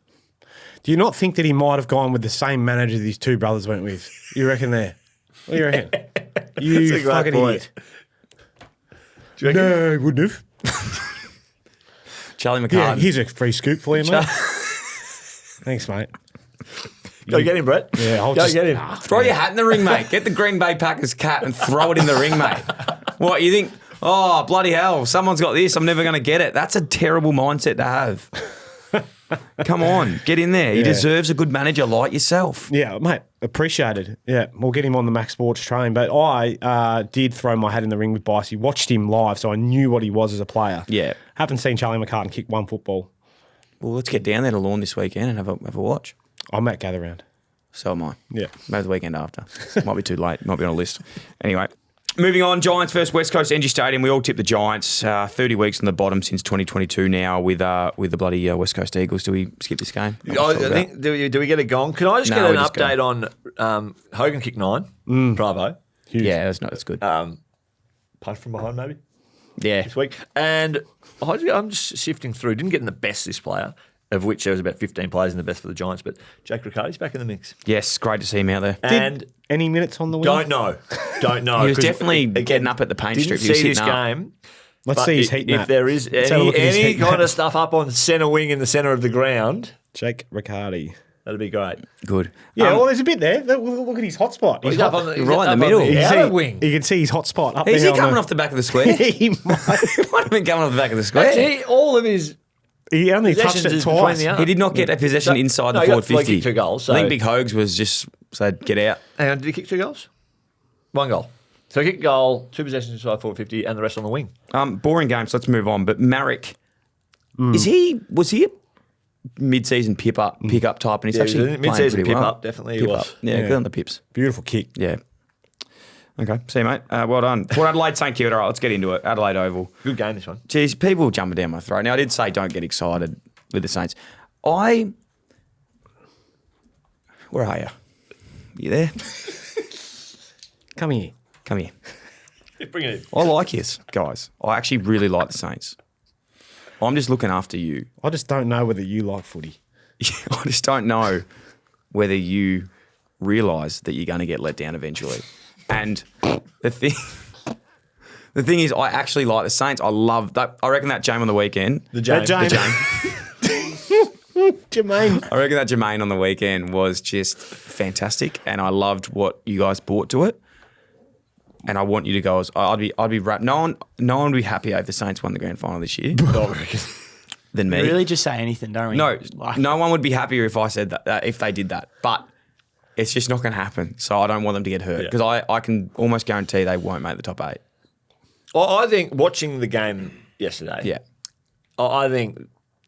Do you not think that he might have gone with the same manager that his two brothers went with? You reckon there? What do you reckon? You That's a great fucking point. idiot. Do you reckon? No, he wouldn't have. Charlie Yeah, McCartan. here's a free scoop for you, mate. Thanks, mate. Go get him, Brett. Yeah, I'll Go just- get him. Throw your hat in the ring, mate. Get the Green Bay Packers cap and throw it in the ring, mate. What, you think, oh, bloody hell, someone's got this, I'm never going to get it. That's a terrible mindset to have. Come on, get in there. He Yeah. deserves a good manager like yourself. Yeah, mate, appreciated. Yeah, we'll get him on the Max Sports train. But I did throw my hat in the ring with Bicey, watched him live, so I knew what he was as a player. Yeah. Haven't seen Charlie McCartan kick one football. Well, let's get down there to Lawn this weekend and have a watch. I'm at Gather Round. So am I. Yeah. Maybe the weekend after. Might be too late. Might be on a list. Anyway, moving on. Giants versus West Coast Energy Stadium. We all tipped the Giants. 30 weeks on the bottom since 2022 now with the bloody West Coast Eagles. Do we skip this game? I think, do we get it gone? Can I just No, get an we just go. update on Hogan kick 9? Bravo. Yeah, that's good. Punch from behind, maybe, Yeah. this week. And I'm just shifting through. Didn't get in the best this player, of which there was about 15 players in the best for the Giants, but Jake Riccardi's back in the mix. Yes, great to see him out there. And Any minutes on the wing? don't know. He was 'cause definitely again, getting up at the paint didn't strip. He was see this hitting up. game. Let's But see his i- heat if map. there is Let's have a look at his any heat kind map. of stuff up on centre wing in the centre of the ground, Jake Riccardi. that'd be great. Good. Yeah, well, there's a bit there. Look at his hot spot. He's up on the, You're right in the middle. The You outer see- wing. You can see his hot spot up Is there. he coming off the back of the square? He might. He might have been coming off the back of the square. Actually, all of his He only touched possessions it is between twice. the arms. He did not get a possession inside No, the he got forward 50. 2 goals. So I think Big Hogs was just So get out. And did he kick 2 goals? 1 goal. So he kicked a goal, 2 possessions inside 450, and the rest on the wing. Boring game, so let's move on. But Marek, was he a mid-season pickup type? And he's actually playing mid-season pretty well. pickup, definitely he was. Yeah, good on the Pips. Beautiful kick. Yeah. Okay, see you, mate. Well done. Port Adelaide, St Kilda. All right, let's get into it. Adelaide Oval. Good game, this one. Geez, people were jumping down my throat. Now, I did say don't get excited with the Saints. Where are you? You there? Come here. Come here. Bring it in. I like you guys. I actually really like the Saints. I'm just looking after you. I just don't know whether you like footy. I just don't know whether you realise that you're going to get let down eventually. And the thing is, I actually like the Saints. I love that. I reckon that Jame on the weekend. Jermaine. I reckon that Jermaine on the weekend was just fantastic, and I loved what you guys brought to it. And I want you to go. I'd be wrapped. No one would be happier if the Saints won the grand final this year than me. We really just say anything, don't we? No, no one would be happier if I said that if they did that. But it's just not going to happen. So I don't want them to get hurt because I can almost guarantee they won't make the top 8. Well, I think watching the game yesterday, I think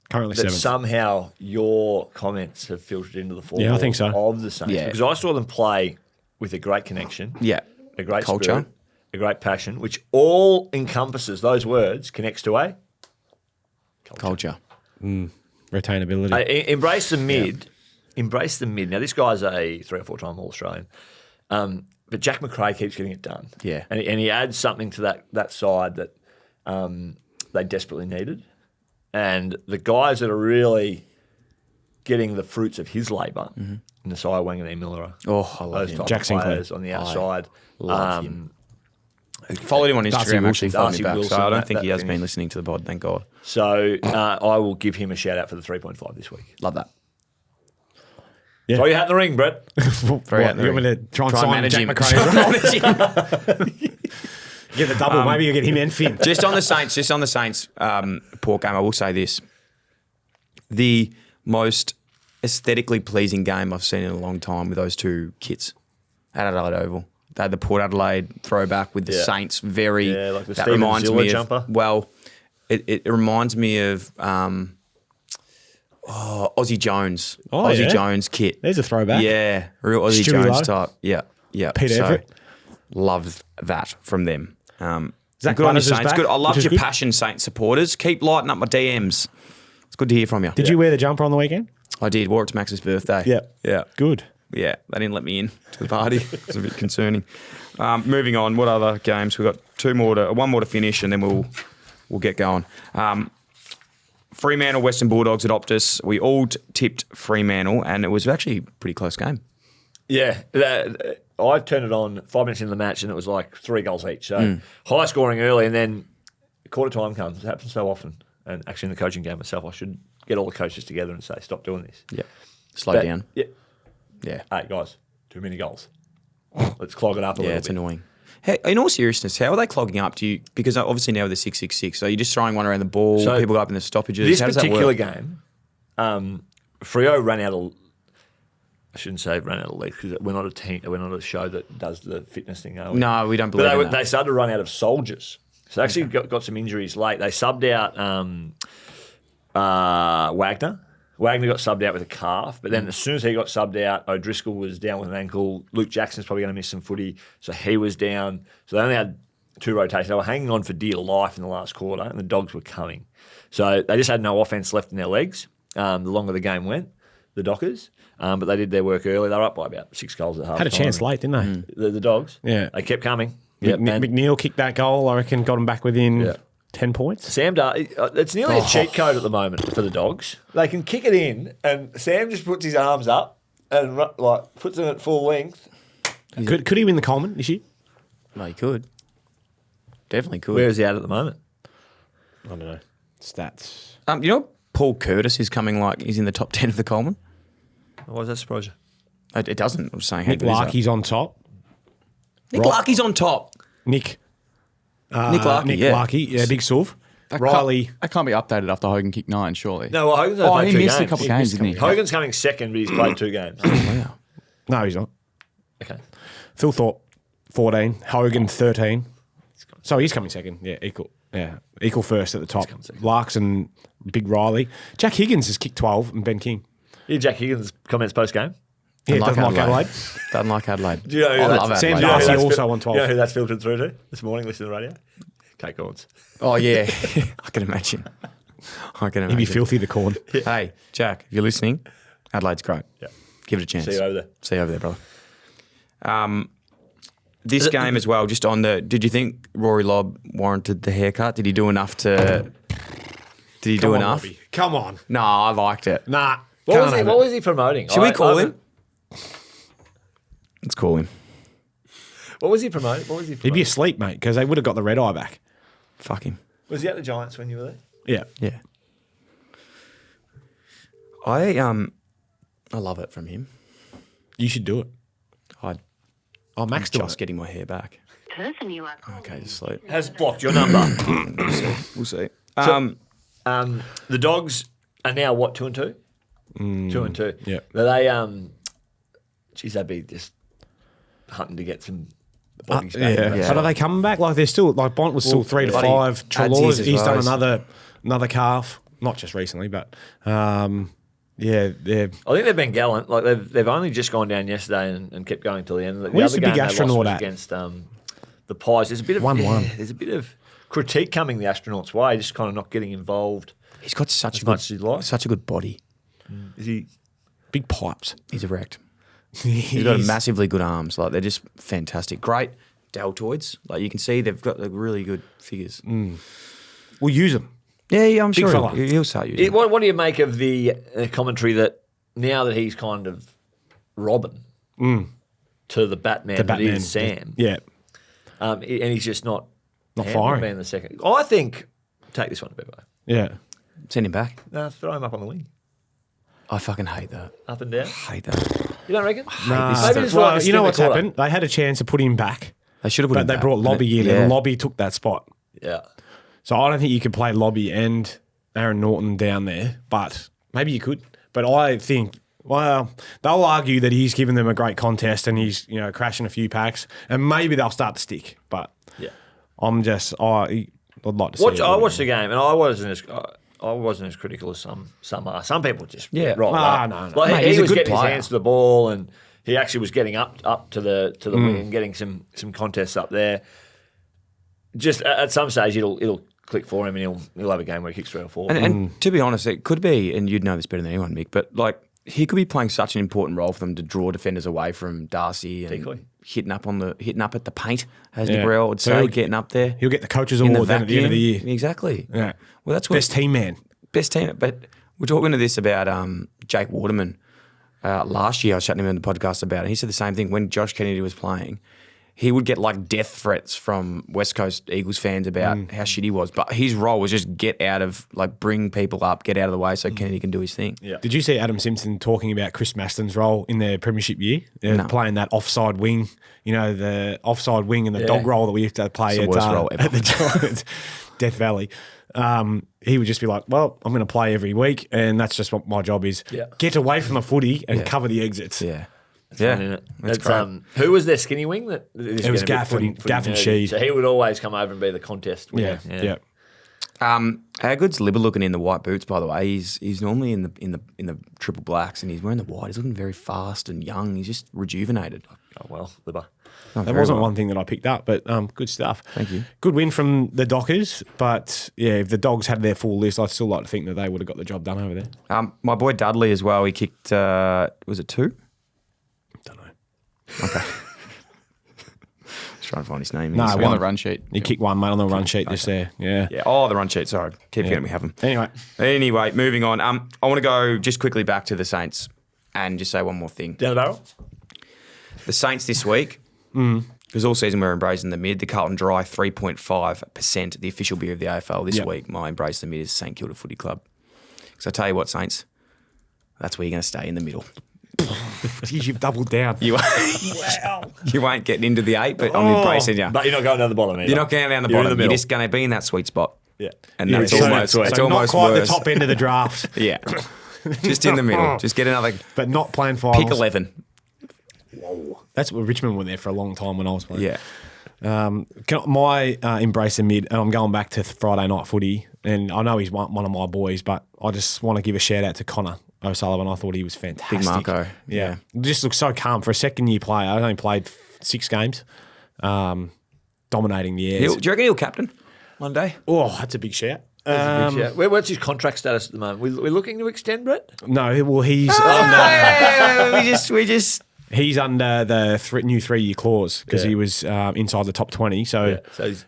Currently that 7th. somehow your comments have filtered into the form I think so. of the Saints. Yeah. Because I saw them play with a great connection, a great culture, spirit, a great passion, which all encompasses those words, connects to a culture. Retainability. Embrace the mid. Embrace the mid. Now, this guy's a 3 or 4 time All-Australian. But Jack McRae keeps getting it done. Yeah. And he adds something to that side that they desperately needed. And the guys that are really getting the fruits of his labour, Nasai Wang and E. Miller, Oh, I love him. Jack Sinclair. players on the outside. Love him. Followed him on Instagram, actually followed me Darcy back. Wilson, So I don't that- think he that has finish. been listening to the pod, thank God. So I will give him a shout out for the 3.5 this week. Love that. Yeah. Throw your hat in the ring, Brett. Very What, you want me to try and sign manage Jack him. McRae? Get the double. Maybe you get him and Finn. Just on the Saints, Port game, I will say this. The most aesthetically pleasing game I've seen in a long time with those two kits at Adelaide Oval. They had the Port Adelaide throwback with the Saints. like the that Steven reminds Zilla me jumper. of, well, it reminds me of Aussie Jones. Oh, Aussie yeah? Jones kit. There's a throwback. Yeah, real Aussie Stewie Jones Lowe. type. Yeah. Peter Everett. Love that from them. Zach Good on you, Butters is Saints. back, Good. I love which is your good. passion, Saints supporters. Keep lighting up my DMs. It's good to hear from you. Did you wear the jumper on the weekend? I did. Wore it to Max's birthday. Yeah. Good. Yeah. They didn't let me in to the party. It's a bit concerning. Moving on. What other games? We've got one more to finish, and then we'll get going. Fremantle, Western Bulldogs at Optus. We all tipped Fremantle, and it was actually a pretty close game. Yeah, I turned it on 5 minutes into the match, and it was like 3 goals each. So high scoring early, and then quarter time comes. It happens so often. And actually, in the coaching game myself, I should get all the coaches together and say, "Stop doing this." Yeah. Slow down. Yeah. Yeah. Hey guys, too many goals. Let's clog it up a Yeah, little it's bit. annoying. Hey, in all seriousness, how are they clogging up? Do you, because obviously now with the 666, so you're just throwing one around the ball, So people go up in the stoppages. This How does that particular work? game, Freo ran out of. I shouldn't say ran out of league because we're not a team. We're not a show that does the fitness thing. Are we? No, we don't believe But in that. they started to run out of soldiers. So they actually got some injuries late. They subbed out Wagner. Wagner got subbed out with a calf, but then as soon as he got subbed out, O'Driscoll was down with an ankle. Luke Jackson's probably going to miss some footy, so he was down. So they only had 2 rotations. They were hanging on for dear life in the last quarter, and the Dogs were coming. So they just had no offense left in their legs the longer the game went, the Dockers. But they did their work early. They were up by about 6 goals at half Had a chance late, didn't they? The Dogs. Yeah. They kept coming. Yeah, McNeil kicked that goal. I reckon got him back within 10 points. Sam, it's nearly a cheat code at the moment for the Dogs. They can kick it in, and Sam just puts his arms up and puts them at full length. Could he win the Coleman this year? No, he could. Definitely could. Where is he at the moment? I don't know. Stats. You know, Paul Curtis is coming he's in the top 10 of the Coleman. Why does that surprise you? It doesn't. I'm just saying. Nick Larkey's on top. Nick Larkey's on top. Nick Larkey, yeah. Larkey, yeah, big Suv. Riley. That can't be updated after Hogan kicked 9, surely. No, well, Hogan's only played he 2 missed games. a couple games, didn't he? Hogan's coming second, but he's played 2 games. Wow. No, he's not. Okay. Thilthorpe, 14. Hogan, 13. So he's coming second. Yeah, equal. Yeah, equal first at the top. Larks and Big Riley. Jack Higgins has kicked 12 and Ben King. Yeah, Jack Higgins comments post-game. Yeah, doesn't like Adelaide. Doesn't like Adelaide. Do you know who I that's- love Adelaide. Sam Do you know who Darcy that's also won 12. You know who that's filtered through to this morning, listening to the radio? Kate Corns. Oh, yeah. I can imagine. He'd be filthy, the corn. Hey, Jack, if you're listening, Adelaide's great. Yeah. Give it a chance. See you over there. See you over there, brother. This game as well, just on did you think Rory Lobb warranted the haircut? Did he do enough to... Did he do enough? Robbie. Come on. No, I liked it. Nah. What was he promoting? Should we call him? Let's call him. What was he promoting? He'd be asleep, mate, because they would have got the red eye back. Fuck him. Was he at the Giants when you were there? Yeah. Yeah. I love it from him. You should do it. I'm Max doing just it. getting my hair back. Person you are calling. Okay, just sleep. Has blocked your number. We'll see. The Dogs are now what, 2-2? 2-2. Yeah. Are they geez, they'd be just hunting to get some bodies back. Yeah. But are they coming back? Like they're still like Bont was still 3 to bloody 5. Adzi's Trelaws, as he's well. done another calf. Not just recently, but yeah, they're I think they've been gallant. Like they've only just gone down yesterday and kept going till the end. Where's the big game they lost astronaut was at? against the Pies? There's a bit of 1-1. There's a bit of critique coming the Astronauts' way, just kind of not getting involved. He's got such As much as he'd like. such a good body. Is he? big pipes. He's erect. He's got massively good arms. Like they're just fantastic. Great deltoids. Like you can see they've got like, really good figures. We'll use them. Yeah, I'm Big sure fella. he'll start using. it. What do you make of the commentary that now that he's kind of Robin to the Batman, that is Sam, Yeah. and he's just not firing. being the second. I think take this one to Bevo. Yeah. Send him back. No, throw him up on the wing, I fucking hate that. up and down. Hate that. You don't reckon? Nah. Maybe just Well, like a you know what's quarter. happened? They had a chance to put him back, They should have put but him they back. brought Lobby in, Yeah. and Lobby took that spot. Yeah. So I don't think you could play Lobby and Aaron Norton down there, but maybe you could. But I think, well, they'll argue that he's given them a great contest and he's, crashing a few packs, and maybe they'll start to stick. But Yeah. I'd like to see it. I watched the game, and I wasn't as critical as some are. Some people just rolled up. No. Like Mate, he he's a was good getting player. his hands to the ball, and he actually was getting up to the wing and getting some contests up there. Just at some stage, it'll click for him, and he'll have a game where he kicks 3 or 4. And to be honest, it could be, and you'd know this better than anyone, Mick, but like he could be playing such an important role for them to draw defenders away from Darcy and Decoy. hitting up at the paint, as Yeah. Nick Burrell would So say, he'll- getting up there. He'll get the coaches in the award then at the end of the year. vacuum. Exactly. Yeah. Well, that's what Best team man. best team. But we're talking to this about Jake Waterman last year. I was chatting to him on the podcast about it. He said the same thing when Josh Kennedy was playing. He would get like death threats from West Coast Eagles fans about how shit he was. But his role was just bring people up, get out of the way so Kennedy can do his thing. Yeah. Did you see Adam Simpson talking about Chris Maston's role in their premiership year? No. Playing that offside wing, the offside wing and the dog roll that we used to play It's the worst role ever. at the Giants, Death Valley. He would just be like, well, I'm going to play every week, and that's just what my job is. Yeah. Get away from the footy and cover the exits. Yeah. Fun, isn't it? That's It's, great. Who was their skinny wing? It was Gaff and Sheed. So he would always come over and be the contest winner. Yeah. How good's Libba looking in the white boots? By the way, he's normally in the triple blacks, and he's wearing the white. He's looking very fast and young. He's just rejuvenated. Oh, well, Libba. That wasn't one thing that I picked up, but good stuff. Thank you. Good win from the Dockers, but yeah, if the Dogs had their full list, I'd still like to think that they would have got the job done over there. My boy Dudley as well. He kicked. Was it 2? Don't know. Okay. Just trying to find his name. No, He's On the run sheet. He kicked one, mate, on the run sheet just there. Yeah. Yeah. Oh, the run sheet. Sorry, keep forgetting we have them. Anyway, Moving on. I want to go just quickly back to the Saints and just say one more thing. Down the barrel? The Saints this week, because all season we're embracing the mid. The Carlton Dry 3.5%, the official beer of the AFL this week. My embrace the mid is St Kilda Footy Club. Because I tell you what, Saints, that's where you're going to stay in the middle. geez, you've doubled down. You won't get into the 8, but I'm embracing you. But you're not going down the bottom either. You're not going down the You're in bottom. the You're middle. just going to be in that sweet spot. Yeah. And that's So- almost, so it's not almost quite worse. the top end of the draft, Yeah. Just in the middle. Just get another but not playing finals. pick 11. Whoa. That's what Richmond went there for a long time when I was playing. Yeah. My embrace of mid, and I'm going back to Friday night footy, and I know he's one of my boys, but I just want to give a shout out to Connor O'Sullivan. I thought he was fantastic. Big Marco. Yeah. Just looks so calm for a second-year player. I only played 6 games, dominating the airs. Do you reckon he'll captain one day? Oh, that's a big shout. What's his contract status at the moment? We're looking to extend, Brett? No, well, he's we just. He's under the new 3-year clause because he was inside the top 20. So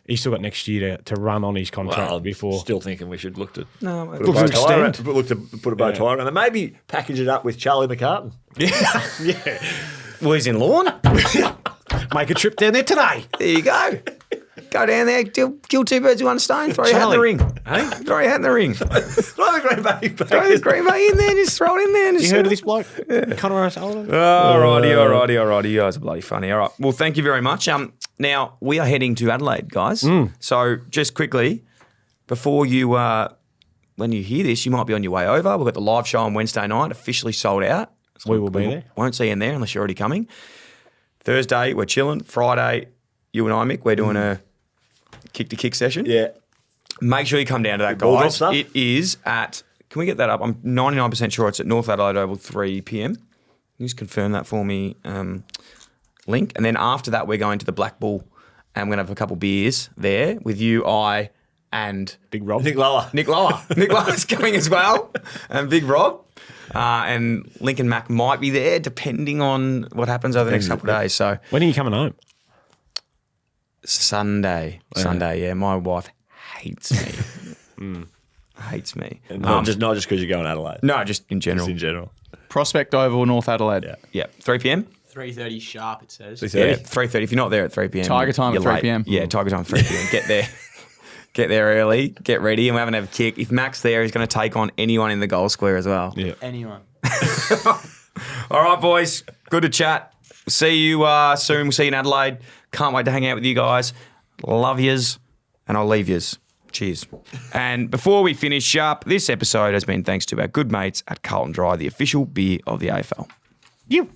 he's still got next year to run on his contract before. Still thinking we should look to Look to extend. Look to put a bow tie around and maybe package it up with Charlie McCartan. Yeah. Well, he's in Lawn. Make a trip down there today. There you go. Go down there, kill 2 birds with 1 stone, throw your hat in the ring. Hey? Throw your hat in the ring. Throw the Green Bay back. Throw the Green Bay in there, just throw it in there. You heard of this bloke? Connor O'Sullivan? Alrighty. You guys are bloody funny. All right. Well, thank you very much. Now, we are heading to Adelaide, guys. So just quickly, before you, when you hear this, you might be on your way over. We've got the live show on Wednesday night, officially sold out. So we will be there. Won't see you in there unless you're already coming. Thursday, we're chilling. Friday, you and I, Mick, we're doing a kick-to-kick session. Yeah. Make sure you come down to that, guys. It is at, can we get that up? I'm 99% sure it's at North Adelaide Oval, 3 p.m. Can you just confirm that for me, Link? And then after that, we're going to the Black Bull and we're going to have a couple beers there with you, I, and Big Rob. Nick Lower. Nick Lower's coming as well, and Big Rob. And Link and Mac might be there depending on what happens over the next couple of days. So when are you coming home? Sunday, yeah. My wife hates me. Hates me. Not just because you're going to Adelaide. No, just in general. Just in general. Prospect Oval, North Adelaide. Yeah, 3 p.m. 3:30 sharp, it says. 3:30? Yeah, 3:30. If you're not there at 3 p.m. Tiger time at you're 3 late. p.m. Yeah, Tiger time at 3 p.m. Get there. Get there early, get ready, and we're having to have a kick. If Mac's there, he's going to take on anyone in the goal square as well. Yeah. Anyone. All right, boys. Good to chat. See you soon. We'll see you in Adelaide. Can't wait to hang out with you guys. Love yous, and I'll leave yous. Cheers. And before we finish up, this episode has been thanks to our good mates at Carlton Dry, the official beer of the AFL. You.